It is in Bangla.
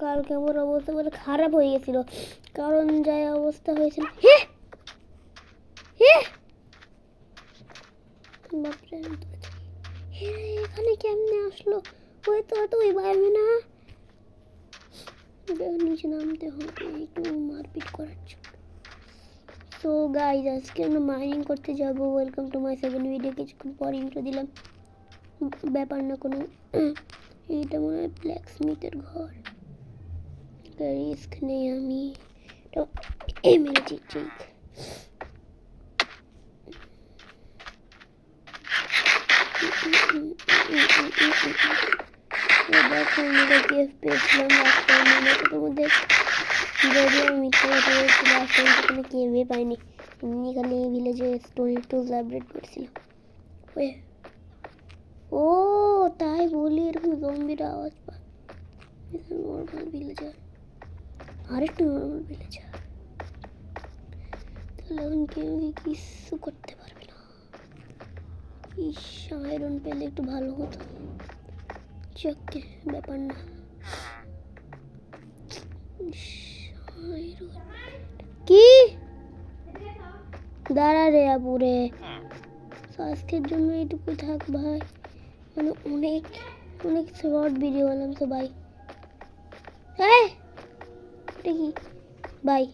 কালকে আমার অবস্থা বলে খারাপ হয়ে গেছিল, কারণ যাই অবস্থা হয়েছিল। বাপরে এখানে কেমনে আসলো? ওই তো তুই পারবি না, নিচে নামতে হবে একটু মারপিট করার জন্য। সো গাইজ আজকে আমরা মাইনিং করতে যাব। Welcome to my second video. কিছুক্ষণ পর ইন্ট্রো দিলাম, ব্যাপার না কোনো। এইটা মনে হয় ব্ল্যাক স্মিথের ঘর, রিস্ক নেই, আমি মেরেছি ঠিক। দেখো আমরা কেফ পেয়েছিলাম রাস্তার মধ্যে, যদিও আমি মিথ্যা কথা বলছি, রাস্তায় কোনো কেভে পাইনি, এমনি খালি ভিলেজে স্টোরি টুজ লাইব্রেট করছিলাম। ও তাই বলি এরকম জম্বির আওয়াজ পায়। নর্মাল ভিলেজার, আরেকটু নর্মাল ভিলেজার, তাহলে এখন কেউ কিছু করতে পারবে না। ইস, আয়রন পেলে একটু ভালো হতো, চকে ব্যাপার না। কি দাঁড়া রে আপুরে, আজকের জন্য এইটুকু থাক ভাই, মানে অনেক অনেক শর্ট ভিডিও বানালাম তো ভাই। এটা কি বাই।